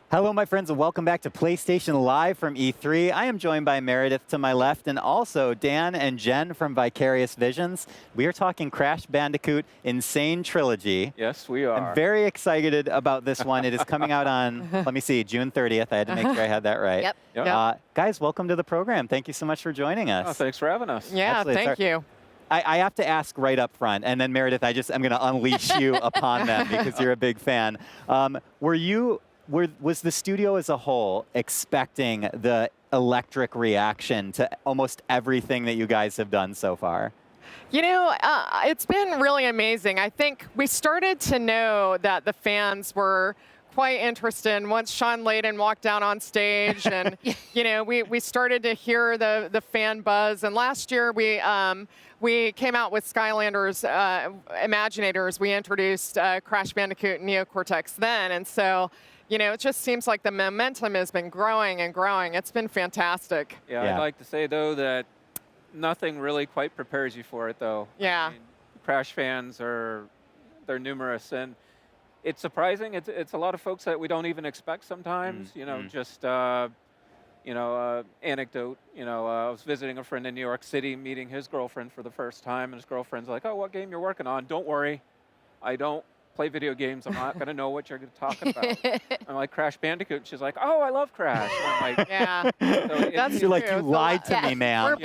Hello, my friends, and welcome back to PlayStation Live from E3. I am joined by Meredith to my left, and also Dan and Jen from Vicarious Visions. We are talking Crash Bandicoot N Sane Trilogy. Yes, we are. I'm very excited about this one. It is coming out on, let me see, June 30th. I had to make sure I had that right. Yep. Guys, welcome to the program. Thank you so much for joining us. Oh, thanks for having us. Yeah, Absolutely. thank you. I have to ask right up front, and then Meredith, I'm going to unleash you upon them because you're a big fan. Was the studio as a whole expecting the electric reaction to almost everything that you guys have done so far? You know, it's been really amazing. I think we started to know that the fans were quite interested once Sean Layden walked down on stage, and you know, we started to hear the fan buzz. And last year we came out with Skylanders Imaginators. We introduced Crash Bandicoot and Cortex then, and so. You know, it just seems like the momentum has been growing and growing. It's been fantastic. Yeah, I'd like to say, though, that nothing really quite prepares you for it, though. Yeah. I mean, Crash fans they're numerous, and it's surprising. It's a lot of folks that we don't even expect sometimes. You know, just, anecdote. You know, I was visiting a friend in New York City, meeting his girlfriend for the first time, and his girlfriend's like, "Oh, what game you're working on? Don't worry, I don't play video games. I'm not going to know what you're talking about." I'm like, "Crash Bandicoot." And she's like, "Oh, I love Crash." And I'm like, yeah. That's you're like, "You lied to me, man."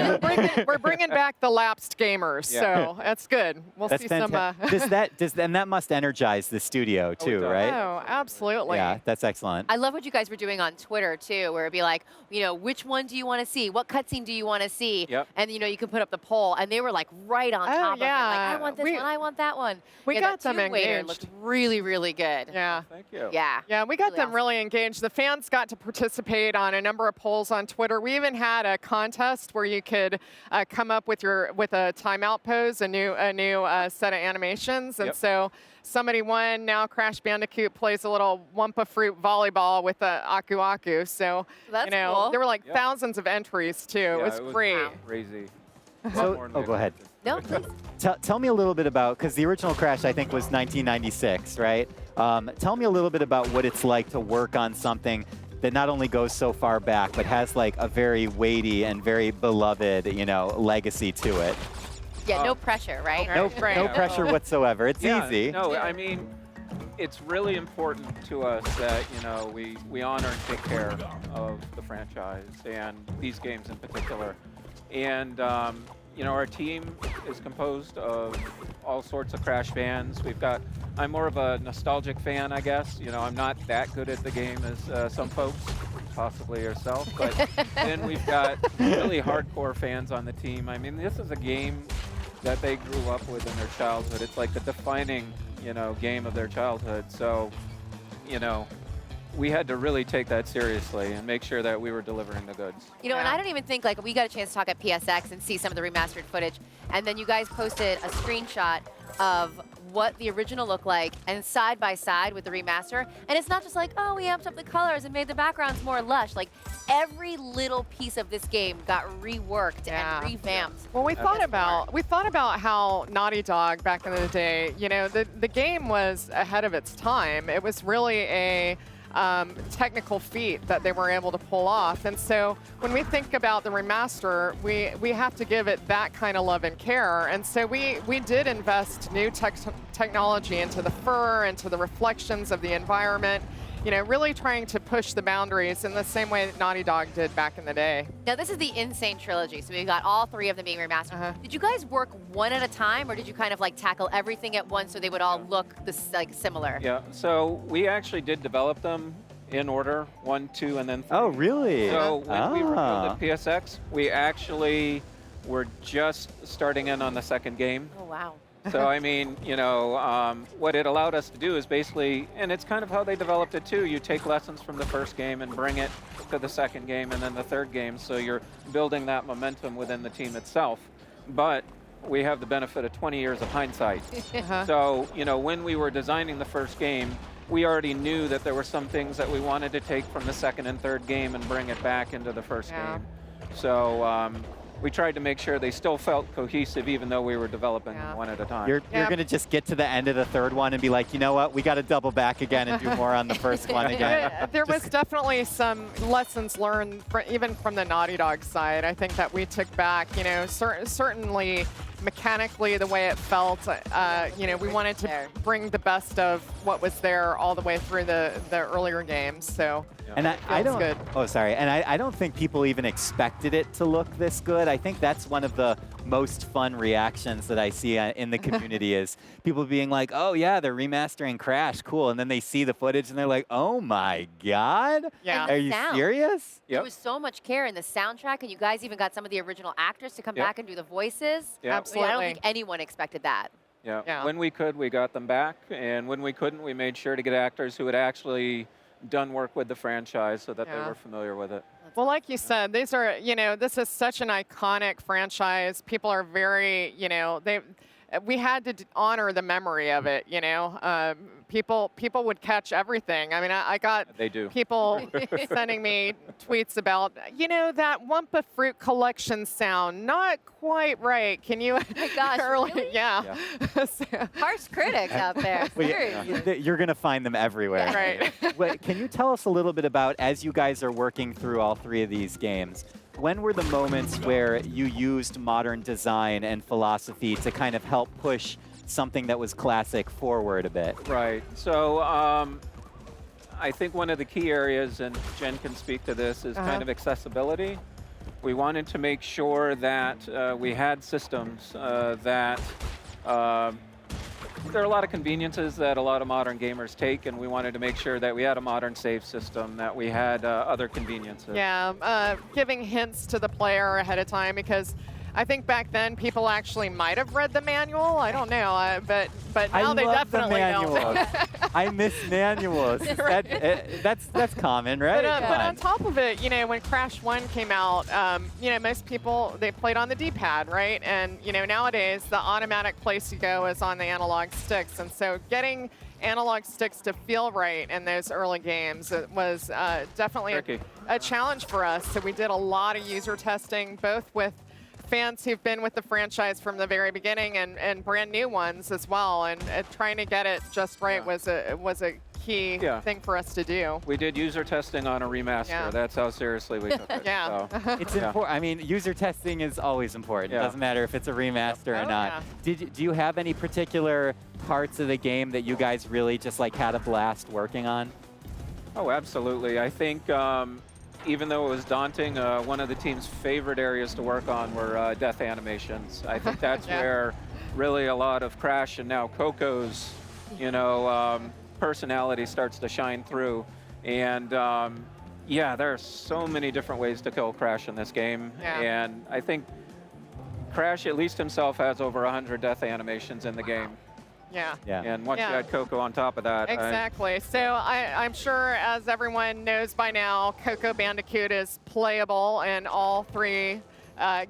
We're bringing back the lapsed gamers, so that's good. We'll see some. And that must energize the studio too, right? Oh, absolutely. Yeah, that's excellent. I love what you guys were doing on Twitter too, where it'd be like, you know, which one do you want to see? What cutscene do you want to see? Yep. And you know, you could put up the poll, and they were like right on top of it. Like, I want this one, I want that one. We got them engaged. Looked really, really good. Yeah. Thank you. Yeah. Yeah, we got them really engaged. The fans got to participate on a number of polls on Twitter. We even had a contest where you could come up with a timeout pose, a new set of animations, and so somebody won. Now Crash Bandicoot plays a little Wumpa Fruit volleyball with a Aku Aku. So that's you know, cool. there were like thousands of entries too. Yeah, it was great. Crazy. So, go ahead. No, please. Tell me a little bit about, because the original Crash, I think, was 1996, right? Tell me a little bit about what it's like to work on something that not only goes so far back, but has like a very weighty and very beloved, you know, legacy to it. Yeah, no pressure, right? No pressure whatsoever. It's easy. No, I mean, it's really important to us that, you know, we honor and take care of the franchise and these games in particular. And, you know, our team is composed of all sorts of Crash fans. I'm more of a nostalgic fan, I guess. You know, I'm not that good at the game as some folks, possibly yourself. But then we've got really hardcore fans on the team. I mean, this is a game that they grew up with in their childhood. It's like the defining, you know, game of their childhood. So, you know, we had to really take that seriously and make sure that we were delivering the goods. You know, and I don't even think, like, we got a chance to talk at PSX and see some of the remastered footage, and then you guys posted a screenshot of what the original looked like and side by side with the remaster. And it's not just like, oh, we amped up the colors and made the backgrounds more lush. Like, every little piece of this game got reworked and revamped. Well, we thought about how Naughty Dog back in the day, you know, the game was ahead of its time. It was really a technical feat that they were able to pull off. And so when we think about the remaster, we have to give it that kind of love and care. And so we did invest new technology into the fur, into the reflections of the environment, you know, really trying to push the boundaries in the same way that Naughty Dog did back in the day. Now, this is the N Sane Trilogy, so we've got all three of them being remastered. Did you guys work one at a time, or did you kind of like tackle everything at once so they would all look like similar? Yeah, so we actually did develop them in order, 1, 2, and then 3. Oh, really? So when we revealed at PSX, we actually were just starting in on the second game. Oh, wow. So, I mean, you know, what it allowed us to do is basically, and it's kind of how they developed it too, you take lessons from the first game and bring it to the second game and then the third game, so you're building that momentum within the team itself. But we have the benefit of 20 years of hindsight. So, you know, when we were designing the first game, we already knew that there were some things that we wanted to take from the second and third game and bring it back into the first game. So, we tried to make sure they still felt cohesive, even though we were developing them one at a time. You're going to just get to the end of the third one and be like, you know what, we got to double back again and do more on the first one again. There was definitely some lessons learned, even from the Naughty Dog side. I think that we took back, you know, certainly mechanically the way it felt. You know, we wanted to bring the best of what was there all the way through the earlier games. So. And I don't. Good. Oh, sorry. And I don't think people even expected it to look this good. I think that's one of the most fun reactions that I see in the community is people being like, "Oh yeah, they're remastering Crash, cool," and then they see the footage and they're like, "Oh my God, Yeah. are you serious?" There was so much care in the soundtrack, and you guys even got some of the original actors to come back and do the voices. Yep. Absolutely. I don't think anyone expected that. Yeah. When we could, we got them back, and when we couldn't, we made sure to get actors who had actually done work with the franchise so that they were familiar with it. Well, like you said, these are, you know, this is such an iconic franchise. People are very, you know, we had to honor the memory of it, you know. People would catch everything. I mean, I got people sending me tweets about, you know, that Wumpa Fruit collection sound, not quite right. Can you? Oh my gosh, really? Yeah. So, harsh critics out there. Seriously. You're going to find them everywhere. Right. Wait, can you tell us a little bit about, as you guys are working through all three of these games, when were the moments where you used modern design and philosophy to kind of help push something that was classic forward a bit? Right. So I think one of the key areas, and Jen can speak to this, is kind of accessibility. We wanted to make sure that we had systems that there are a lot of conveniences that a lot of modern gamers take, and we wanted to make sure that we had a modern save system, that we had other conveniences. Yeah, giving hints to the player ahead of time, because I think back then people actually might have read the manual. I don't know, but now they definitely don't. I miss manuals. That's common, right? But on top of it, you know, when Crash 1 came out, you know, most people, they played on the D-pad, right? And, you know, nowadays the automatic place you go is on the analog sticks. And so getting analog sticks to feel right in those early games, it was definitely a challenge for us. So we did a lot of user testing, both with fans who've been with the franchise from the very beginning and brand new ones as well, and trying to get it just right was a key thing for us to do. We did user testing on a remaster. That's how seriously we took it. So. It's important. I mean, user testing is always important. It doesn't matter if it's a remaster or not. Do you have any particular parts of the game that you guys really just like had a blast working on? Oh, absolutely. I think even though it was daunting, one of the team's favorite areas to work on were death animations. I think that's where really a lot of Crash and now Coco's, you know, personality starts to shine through. And yeah, there are so many different ways to kill Crash in this game. And I think Crash, at least himself, has over 100 death animations in the game. Yeah. And once you add Coco on top of that. Exactly. So I'm sure, as everyone knows by now, Coco Bandicoot is playable in all three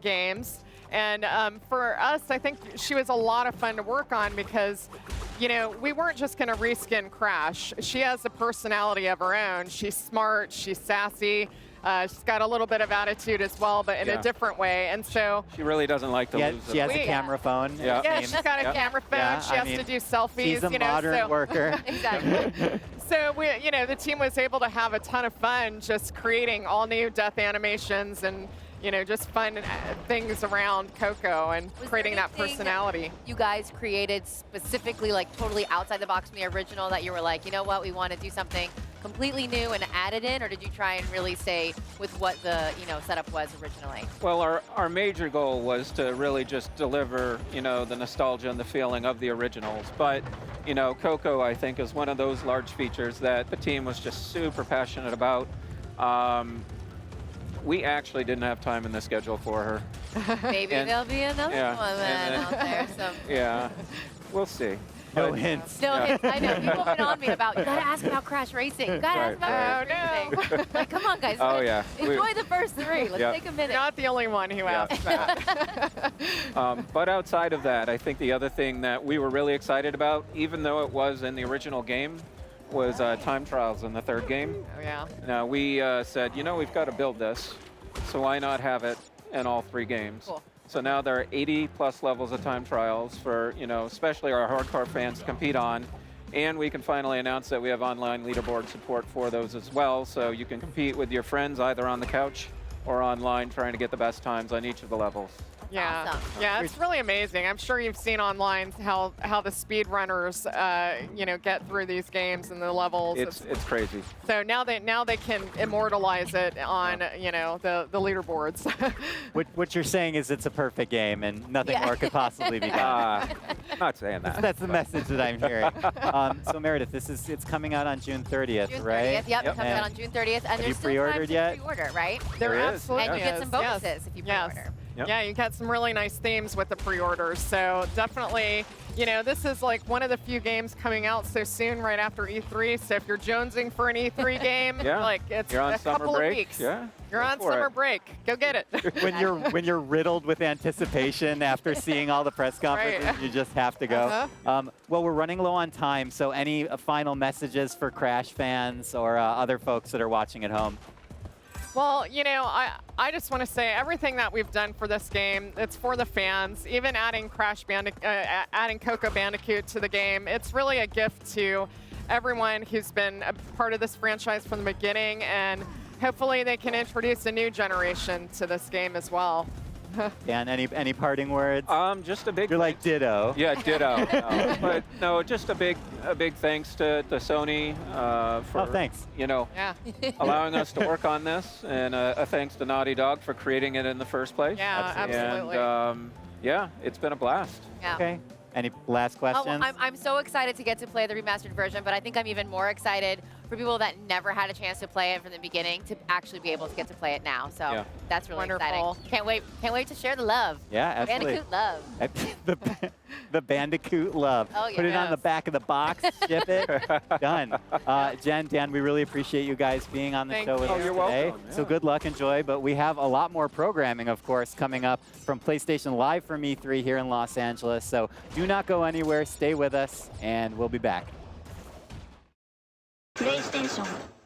games. And for us, I think she was a lot of fun to work on because, you know, we weren't just going to reskin Crash. She has a personality of her own. She's smart, she's sassy. She's got a little bit of attitude as well, but in a different way. And so she really doesn't like to lose. She has a camera phone. Yeah, she's got a camera phone. She has to do selfies. She's a modern worker. Exactly. So we, you know, the team was able to have a ton of fun just creating all new death animations and, you know, just fun things around Coco and creating that personality. You guys created specifically, like, totally outside the box from the original that you were like, you know what, we want to do something completely new and add it in, or did you try and really stay with what the, you know, setup was originally? Well, our major goal was to really just deliver, you know, the nostalgia and the feeling of the originals. But, you know, Coco, I think, is one of those large features that the team was just super passionate about. We actually didn't have time in the schedule for her. Maybe there'll be another one then out there. Yeah, we'll see. No hints. No hints. I know. People have been on me about, you gotta ask about Crash Racing. You gotta ask about Crash Racing. Like, come on, guys. Enjoy the first three. Let's take a minute. Not the only one who asked that. But outside of that, I think the other thing that we were really excited about, even though it was in the original game, was time trials in the third game. Oh, yeah. Now, we said, you know, we've got to build this, so why not have it in all 3 games. Cool. So now there are 80 plus levels of time trials for, especially our hardcore fans to compete on. And we can finally announce that we have online leaderboard support for those as well. So you can compete with your friends either on the couch or online trying to get the best times on each of the levels. Yeah, Awesome. yeah, it's really amazing. I'm sure you've seen online how the speed runners, get through these games and the levels. It's crazy. So now they can immortalize it on the leaderboards. What you're saying is it's a perfect game and nothing Yeah. more could possibly be done. Not saying that. That's the message that I'm hearing. So Meredith, it's coming out on June 30th, June 30th, right? yep, it comes And out on June 30th. And you there's still time pre-ordered to yet? pre-order, right? There There is. absolutely And you get is, some bonuses if you yes. pre-order. Yep. Yeah, you got some really nice themes with the pre-orders. So definitely, this is like one of the few games coming out so soon right after E3. So if you're jonesing for an E3 game, Yeah. like it's You're on a summer couple break. of weeks. Yeah. You're go on for summer it. break. Go get it. when you're riddled with anticipation after seeing all the press conferences, Right. you just have to go. Well, we're running low on time, so any final messages for Crash fans or other folks that are watching at home? Well, I just want to say everything that we've done for this game, it's for the fans. Even adding adding Coco Bandicoot to the game, it's really a gift to everyone who's been a part of this franchise from the beginning, and hopefully they can introduce a new generation to this game as well. Dan, any parting words? Just a big. You're like ditto. Yeah, ditto. No, but no, just a big thanks to Sony for thanks. Yeah. allowing us to work on this, and a thanks to Naughty Dog for creating it in the first place. Yeah, absolutely. And yeah, it's been a blast. Yeah. Okay. Any last questions? Oh, well, I'm so excited to get to play the remastered version, but I think I'm even more excited for people that never had a chance to play it from the beginning to actually be able to get to play it now. So Yeah. that's really Wonderful. exciting. Can't wait to share the love. Yeah, absolutely. Bandicoot love. the Bandicoot love. Oh, yeah. Put it on the Yes. back of the box, ship it, done. Jen, Dan, we really appreciate you guys being on the Thank show with you. us Oh, you're today. welcome, So yeah. good luck, enjoy. But we have a lot more programming, of course, coming up from PlayStation Live from E3 here in Los Angeles. So do not go anywhere. Stay with us, and we'll be back. プレイステーション